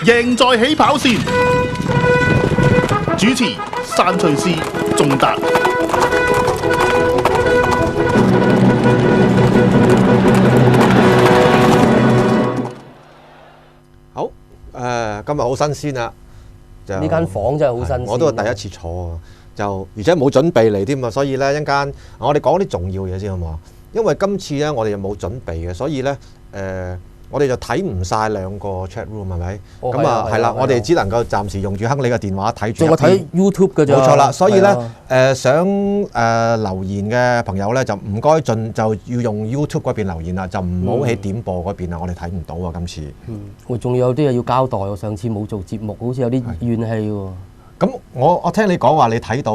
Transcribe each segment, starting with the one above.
贏在起跑線。主持山翠師仲達。好，今日好新鮮啦，就呢間房真係好新鮮，我都係第一次坐，就而且冇準備嚟添啊，所以咧一陣間我哋講啲重要嘢先好唔好啊？因為今次咧我哋又冇準備嘅，所以咧我哋就睇唔晒兩個 chat room 係咪？咁啊係啦，我哋只能夠暫時用住亨利嘅電話睇住。我睇 YouTube 嘅啫。冇錯啦，所以咧想留言嘅朋友咧就唔該就要用 YouTube 嗰邊留言啦，就唔好喺點播嗰邊啦，我哋睇唔到啊今次。我仲有啲嘢要交代，我上次冇做節目，好似有啲怨氣喎。咁我聽你講話，你睇到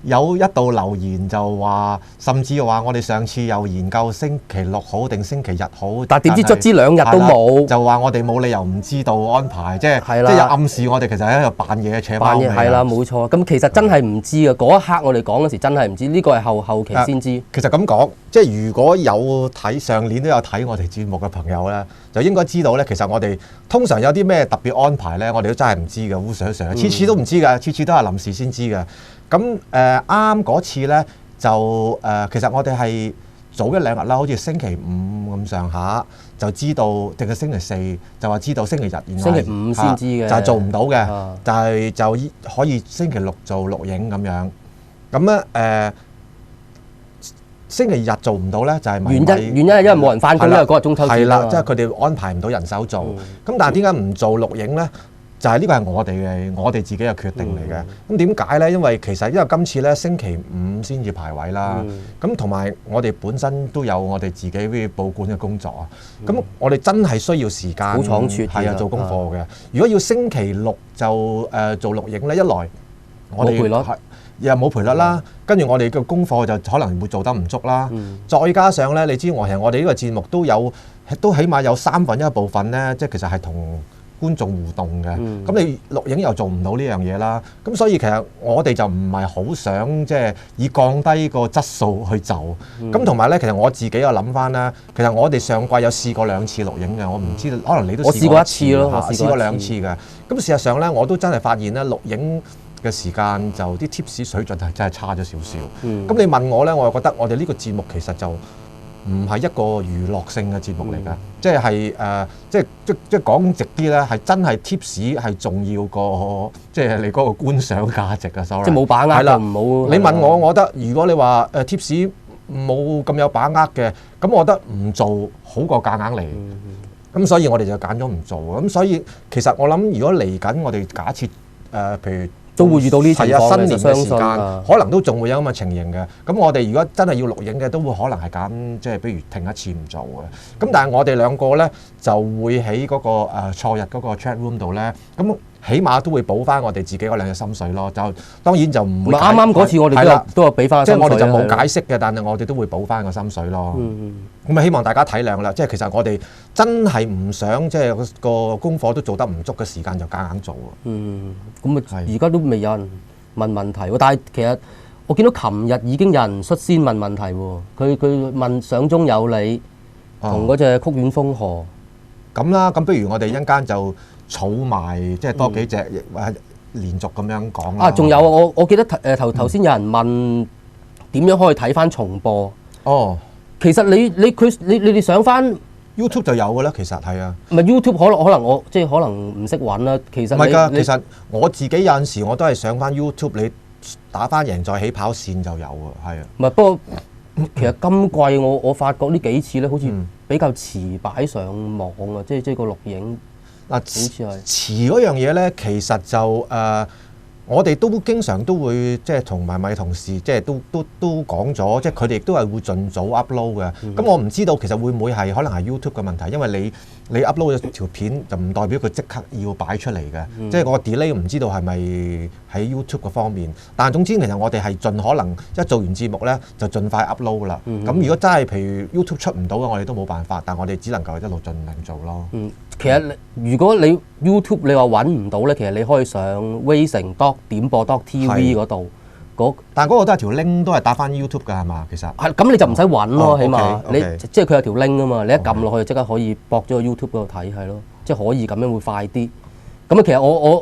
有一道留言就話，甚至話我哋上次又研究星期六好定星期日好，但點知卒之兩日都冇，就話我哋冇理由唔知道安排，即係有暗示我哋其實喺度扮嘢扯貓尾。係啦，冇錯。咁其實真係唔知嘅，嗰一刻我哋講嗰時真係唔知，呢個係後期先知。其實咁講，即係如果有睇上年都有睇我哋節目嘅朋友咧，就應該知道咧，其實我哋通常有啲咩特別安排咧，我哋都真係唔知嘅，烏上上，次次都唔知㗎。次次都係臨時先知嘅，咁啱嗰次呢，就其實我哋係早一兩日啦，好似星期五咁上下就知道，定係星期四就話知道星期日原來星期五先知嘅，就係做唔到嘅，就可以星期六做錄影咁樣，咁咧星期日做唔到呢，就係原因係因為冇人翻工，因為嗰日中秋節係啦，即係佢哋安排唔到人手做，咁但係點解唔做錄影呢？就係呢個係我哋自己嘅決定嚟嘅。咁點解呢？因為今次呢，星期五先至排位啦。咁同埋我哋本身都有我哋自己啲報館嘅工作啊。咁我哋真係需要時間，好倉促係啊，做功課嘅。如果要星期六就做錄影呢，一來我哋又冇賠率啦，跟住我哋嘅功課就可能會做得唔足啦。再加上呢，你知我哋呢個節目都起碼有1/3部分呢，即係其實係同觀眾互動嘅，咁你錄影又做唔到呢樣嘢啦，咁所以其實我哋就唔係好想即係以降低個質素去就，咁同埋咧，其實我自己又諗翻啦，其實我哋上季有試過2次錄影嘅，我唔知可能你都試過1次咯，我試過2次嘅，咁事實上咧，我都真係發現咧錄影嘅時間就啲 tips 水準係真係差咗少少，咁你問我咧，我又覺得我哋呢個節目其實就唔係一個娛樂性嘅節目嚟㗎，即係講直啲咧，係真係 tips 係重要過即係你嗰個觀賞價值啊 ，sorry。即係冇把握就唔好。你問我，我覺得如果你話tips 冇咁有把握嘅，咁我覺得唔做好過夾硬嚟。咁所以我哋就揀咗唔做。咁所以其實我諗，如果嚟緊我哋假設譬如，都會遇到呢情況，新年嘅時間可能都仲會有咁嘅情形嘅。咁我哋如果真係要錄影嘅，都會可能係揀即係比如停一次唔做嘅。咁但係我哋兩個咧就會喺嗰個錯日嗰個 chat room 度咧，咁起碼都會補翻我哋自己嗰兩隻心水咯。就當然就唔會啱啱嗰次我哋都有俾翻，即係我哋就冇解釋嘅，但係我哋都會補翻個心水咯。咁啊，希望大家體諒啦。即係其實我哋真係唔想即係個功課都做得唔足嘅時間就夾硬做喎。咁啊，而家都未有人問題喎。但係其實我見到琴日已經有人率先問問題喎。佢問相中有你同嗰隻曲苑風荷。咁啦，咁不如我哋一陣間就儲埋即係多幾隻，或者連續咁樣講啦。仲有我記得頭先有人問點樣可以睇翻重播。其實你哋上翻 YouTube 就有㗎啦，其實係啊。唔係 YouTube 可能我即係可能唔識揾啦。其實唔係㗎，其實我自己有陣時我都係上翻 YouTube，你打翻贏在起跑線就有㗎，係啊。唔係，不過其實今季我發覺呢幾次咧，好似比較遲擺上網啊，即係個錄影嗱，好似係遲嗰樣嘢咧，其實就我哋都經常都會即係同埋咪同事即係都講咗，即係佢哋亦都係會盡早 upload 嘅。咁我唔知道其實會唔會係可能係 YouTube 嘅問題，因為你 upload 咗條片就唔代表佢即刻要擺出嚟嘅，即係個 delay 唔知道係咪喺 YouTube 嘅方面。但係總之其實我哋係盡可能一做完節目咧就盡快 upload 啦。咁如果真係譬如 YouTube 出唔到嘅，我哋都冇辦法，但係我哋只能夠一路盡力做咯。其實如果你 YouTube 你話揾唔到咧，其實你可以上威城點播 TV 嗰度，但係嗰個都係條 link 都係打翻 YouTube 㗎係嘛？其實係咁你就唔使揾咯，起碼你即係佢有條 link 啊嘛，你一撳落去即刻可以駁咗個 YouTube 嗰度睇係咯，即係可以咁樣會快啲。咁啊，其實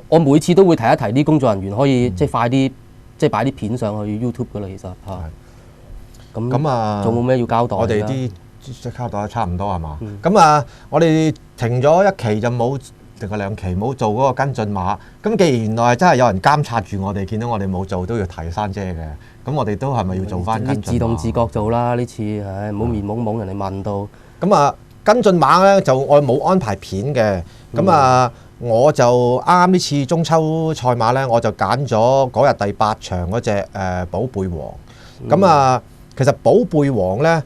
我每次都會提一提啲工作人員可以即係快啲，即係擺啲片上去 YouTube 噶啦，其實嚇。咁啊，仲冇咩要交代？我哋啲即交代得差唔多係嘛？咁啊，我哋停咗一期就冇，定係2期冇做嗰個跟進碼。咁既然原來真係有人監察住我哋，見到我哋冇做都要提山姐嘅。咁我哋都係咪要做翻跟進碼？自動自覺做啦呢次，唉，唔好面懵懵人哋問到。咁啊，跟進碼咧就我冇安排片嘅。咁啊，我就啱呢次中秋賽馬咧，我就揀咗嗰日第8場嗰隻寶貝王。咁啊，其實寶貝王咧，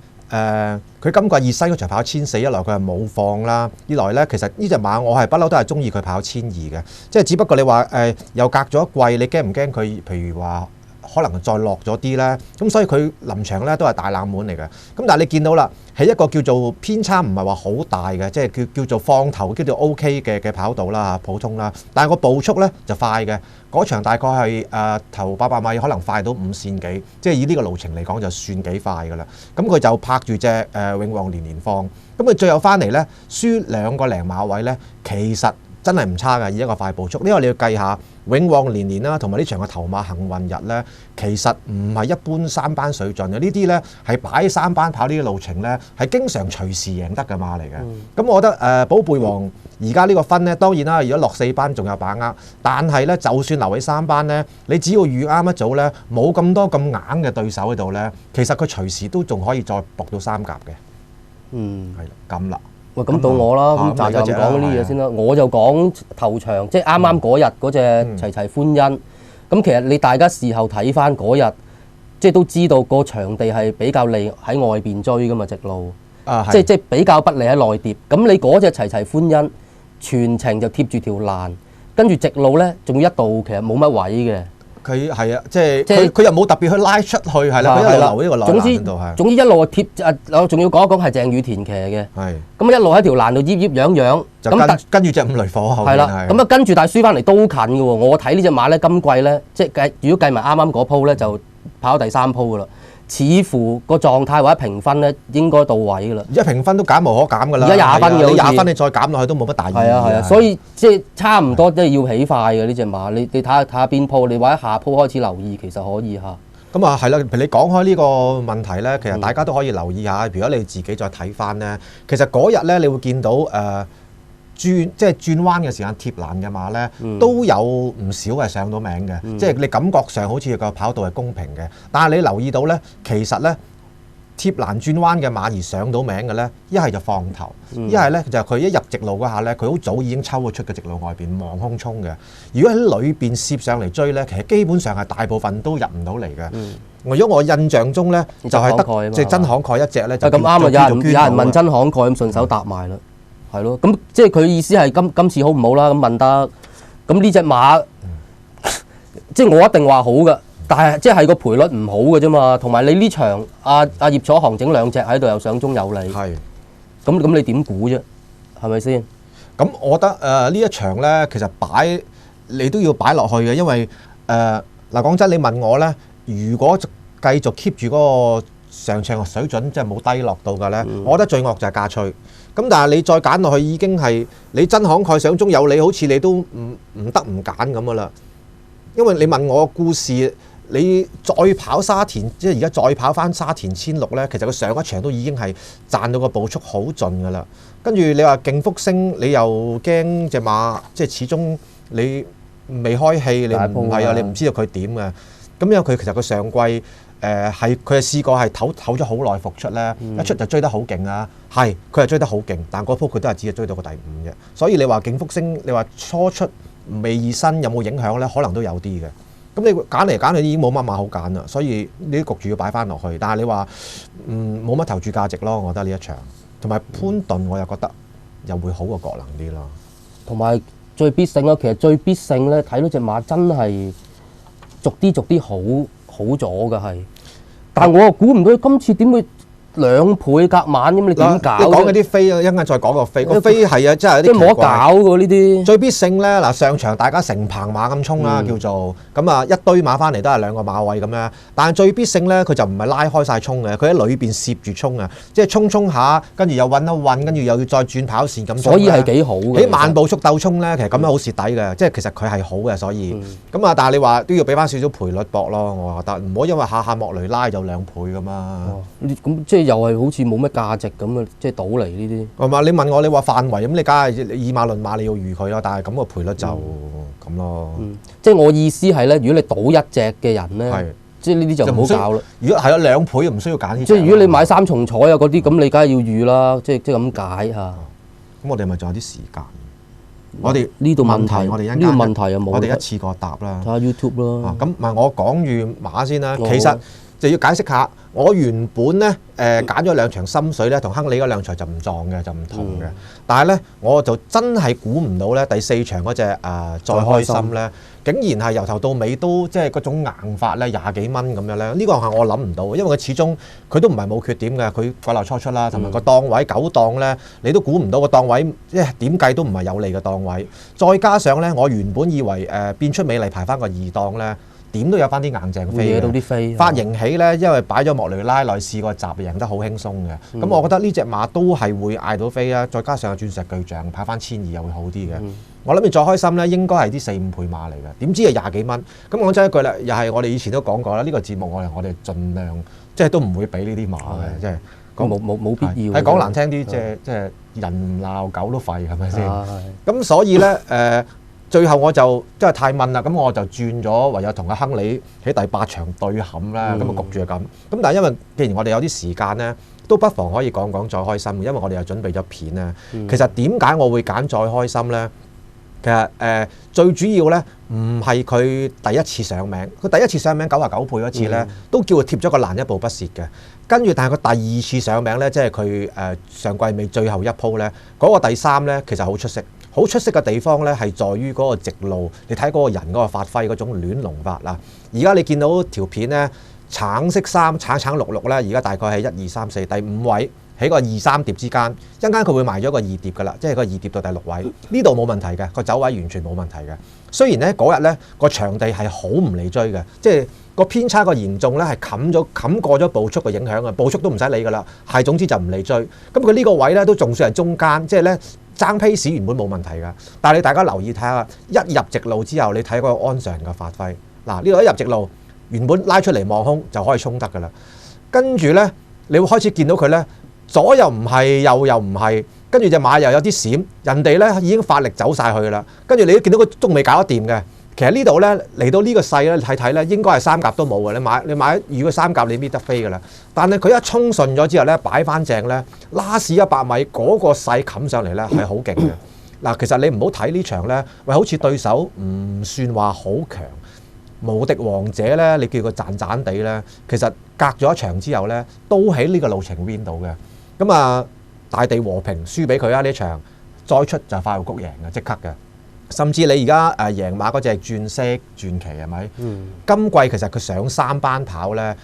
佢今季熱西嗰場跑1400，一來佢係冇放啦，二來咧其實呢隻馬我係不嬲都係中意佢跑1200嘅，即係只不過你話又隔咗一季，你驚唔驚佢？譬如話可能再落咗啲咧，咁所以佢臨場咧都係大冷門嚟嘅。咁但係你見到啦，係一個叫做偏差唔係話好大嘅，即係叫做放頭叫做 OK 嘅跑道啦，普通啦。但係個步速咧就快嘅，嗰場大概係頭800米可能快到5線幾，即係以呢個路程嚟講就算幾快㗎啦。咁佢就拍住隻永旺年年放，咁佢最後翻嚟咧輸2個零馬位咧，其實真係唔差㗎，以一個快步速。呢個你要計下永旺年年啦，同埋呢場嘅頭馬幸運日咧，其實唔係一般3班水準嘅。呢啲咧係擺3班跑呢啲路程咧，係經常隨時贏得嘅馬嚟嘅。咁我覺得寶貝王而家呢個分咧，當然啦，如果落4班仲有把握，但係咧就算留喺3班咧，你只要預啱一組咧，冇咁多咁硬嘅對手喺度咧，其實佢隨時都仲可以再搏到3甲嘅。係啦，咁啦。喂，咁到我啦，咁就講嗰啲嘢先啦。我就講頭場，即係啱啱嗰日嗰隻齊齊歡欣。咁其實你大家事後睇翻嗰日，即係都知道個場地係比較利喺外邊追噶嘛，直路。即係比較不利喺內碟。咁你嗰隻齊齊歡欣，全程就貼住條欄，跟住直路咧，仲要一度其實冇乜位嘅。佢係啊，即係佢又冇特別去拉出去，係啦，佢一路留呢個欄喺度係。總之一路貼我仲要講一講係鄭雨田騎嘅。係。咁一路喺條欄度醃醃樣，咁跟住隻5雷火後面係。係啦，咁啊跟住但係輸翻嚟都近嘅喎。我睇呢隻馬咧，今季咧即係如果計埋啱啱嗰鋪咧，就跑第3鋪噶啦。似乎個狀態或者評分咧應該到位㗎啦。而家評分都減無可減㗎啦。而家20分嘅，你20分你再減落去都冇乜大意義。係啊，所以即係差唔多都係要起快嘅呢隻馬。你睇下邊鋪，你或者下鋪開始留意，其實可以嚇。咁啊係啦，譬如你講開呢個問題咧，其實大家都可以留意下。如果你自己再睇翻咧，其實嗰日咧你會見到轉彎嘅時間貼欄嘅馬咧，都有唔少係上到名嘅，即係你感覺上好似個跑道係公平嘅。但係你留意到咧，其實咧貼欄轉彎嘅馬而上到名嘅咧，一係就放頭，一係咧就佢一入直路嗰下咧，佢好早已經抽咗出嘅直路外邊望空衝嘅。如果喺裏邊攝上嚟追咧，其實基本上係大部分都入唔到嚟嘅。如果我印象中咧，就係得即係真慷慨一隻咧，就咁啱啊！有人問真慷慨咁順手答埋啦。係咯，咁即係佢意思係今次好唔好啦？咁問得，咁呢隻馬，即係我一定話好嘅，但係即係個賠率唔好嘅啫嘛。同埋你呢場阿葉楚航整2隻喺度又上中有理，係，咁你點估啫？係咪先？咁我覺得呢一場咧，其實你都要擺落去嘅，因為嗱講真，你問我咧，如果繼續 keep 住嗰個上場嘅水準，即係冇低落到嘅咧，我覺得最惡就係加吹。咁但係你再揀落去已經係你真慷慨上中有理，好似你都唔得唔揀咁噶啦。因為你問我故事，你再跑沙田，即係而家再跑翻沙田1600咧，其實佢上一場都已經係賺到個步速好盡噶啦。跟住你話勁福星，你又驚隻馬，即係始終你未開戲，你唔係啊，你唔知道佢點嘅。咁因為佢其實佢上季。佢係試過係唞咗好耐復出咧，一出就追得好勁啊！係佢係追得好勁，但嗰鋪佢都係只係追到個第5啫。所以你話勁福星，你話初出未熱身有冇影響咧？可能都有啲嘅。咁你揀嚟揀去已經冇乜馬好揀啦，所以你啲焗住要擺翻落去。但係你話冇乜投注價值咯，我覺得呢一場。同埋潘頓我又覺得又會好過國能啲咯。同埋最必勝啊，其實最必勝咧，睇到隻馬真係逐啲好咗嘅係。但係我又估唔到今次點會2倍隔晚咁，你點搞？你講嗰啲飛啊，一陣間再講個飛。個飛係啊，真係有啲奇怪。即係冇得搞喎呢啲。最必勝咧，嗱上場大家成棚馬咁衝啦，叫做咁啊，一堆馬翻嚟都係2個馬位咁樣。但係最必勝咧，佢就唔係拉開晒衝嘅，佢喺裏邊攝住衝啊，即係衝下，跟住又韞一韞，跟住又要再轉跑線咁。所以係幾好嘅。喺慢步速鬥衝咧，其實咁樣好蝕底嘅，即係其實佢係好嘅，所以咁啊，但係你話都要俾翻少少賠率搏咯，我覺得唔好因為下莫雷拉就2倍噶嘛。咁即係又係好似冇乜價值咁啊！即係賭嚟呢啲。係嘛？你問我，你話範圍咁，你梗係以馬論馬，你要預佢咯。但係咁個賠率就咁咯。即係我意思係咧，如果你賭一隻嘅人咧，即係呢啲就唔好搞啦。如果係有2倍，唔需要揀呢隻。即係如果你買3重彩啊嗰啲，咁你梗係要預啦。即係咁解嚇。咁我哋咪仲有啲時間。我哋呢度問題，我哋呢個問題又冇。我哋一次過答啦。睇下 YouTube 咯。咁唔係我講完馬先啦。其實就要解釋下，我原本咧揀咗2場心水咧，同亨利嗰2場就唔撞嘅，就唔同嘅。但係咧，我就真係估唔到咧，第4場嗰隻再開心咧，竟然係由頭到尾都即係嗰種硬法咧20幾蚊咁樣咧。呢個係我諗唔到，因為佢始終佢都唔係冇缺點嘅，佢季流初出啦，同埋個檔位9檔咧，你都估唔到個檔位，即係點計都唔係有利嘅檔位。再加上咧，我原本以為變出美麗排翻個2檔咧。點都有翻啲硬淨飛嘅，到啲飛。發型起咧，因為擺咗莫雷拉內試過集，贏得好輕鬆嘅。咁我覺得呢隻馬都係會嗌到飛啦，再加上個鑽石巨像跑翻1200又會好啲嘅。我諗住再開心咧，應該係啲4、5倍馬嚟嘅。點知係20幾蚊。咁講真一句啦，又係我哋以前都講過啦，呢個節目我哋盡量即係都唔會俾呢啲馬嘅，即係冇必要。係講難聽啲，即係人鬧狗都吠，係咪先？咁所以咧最後我就真係太問啦，咁我就轉咗，唯有同阿亨利喺第8場對冚啦，咁啊焗住就咁。咁但係因為既然我哋有啲時間咧，都不妨可以講講再開心嘅，因為我哋又準備咗片咧。其實點解我會揀再開心咧？其實最主要咧唔係佢第一次上名，佢第一次上名99倍嗰次咧，都叫佢貼咗個欄一步不蝕嘅。跟住但係佢第2次上名咧，即係佢上季尾最後一鋪咧，嗰個第3咧其實好出色。好出色嘅地方咧，係在於嗰個直路，你睇嗰個人嗰個發揮嗰種亂龍法啦。而家你見到條片咧，橙色衫橙綠綠咧，而家大概係1、2、3、4第5位喺個2、3碟之間，一陣間佢會埋咗個2碟噶啦，即係個2碟到第6位。呢度冇問題嘅，個走位完全冇問題嘅。雖然咧嗰日咧個場地係好唔嚟追嘅，即係個偏差個嚴重咧係冚過咗步速嘅影響啊，步速都唔使理噶啦，係總之就唔嚟追。咁佢呢個位咧都仲算係中間，即係咧。爭 pace 原本冇問題㗎，但係你大家留意睇下，一入直路之後，你睇嗰個安常嘅發揮。嗱，呢度一入直路，原本拉出嚟望空就可以衝得㗎啦。跟住咧，你會開始見到佢咧，左又唔係，右又唔係，跟住隻馬又有啲閃，人哋咧已經發力走晒去㗎啦。跟住你都見到佢仲未搞得掂嘅。其實呢度咧嚟到呢個勢咧，你睇睇咧應該係3甲都冇嘅。你買如果3甲你搣得飛㗎啦。但係佢一衝順咗之後咧，擺翻正咧，拉屎100米嗰個勢冚上嚟咧係好勁嘅。嗱，其實你唔好睇呢場咧，喂，好似對手唔算話好強，無敵王者咧，你叫佢賺賺地咧，其實隔咗一場之後咧，都喺呢個路程 win 到嘅。咁啊，大地和平輸俾佢啦呢場，再出就快活谷贏嘅，即刻嘅。甚至你而家贏馬嗰隻轉色傳奇係咪？今季其實佢上3班跑咧，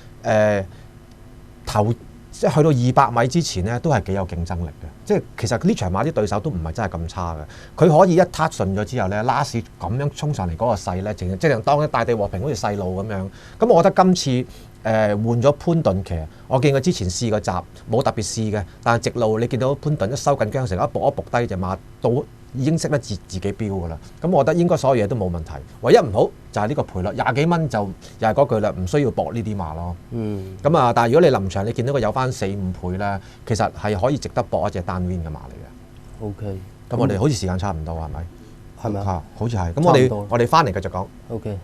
頭即係去到200米之前咧，都係幾有競爭力嘅。即係其實呢場馬啲對手都唔係真係咁差嘅。佢可以一撻順咗之後咧，拉屎咁樣衝上嚟嗰個勢咧，即係當大地和平好似細路咁樣。咁我覺得今次換咗潘頓騎，我見佢之前試過集冇特別試嘅，但係直路你見到潘頓一收緊韁繩一搏低隻馬到。已經識得自己標㗎啦，咁我覺得應該所有嘢都冇問題，唯一唔好就係呢個賠率20幾蚊就又係嗰句啦，唔需要搏呢啲馬咯。咁啊，但係如果你臨場你見到佢有翻4、5倍咧，其實係可以值得搏一隻單 win 嘅馬嚟嘅。OK，咁我哋好似時間差唔多係咪？係咪啊？好似係。咁我哋翻嚟繼續講。OK。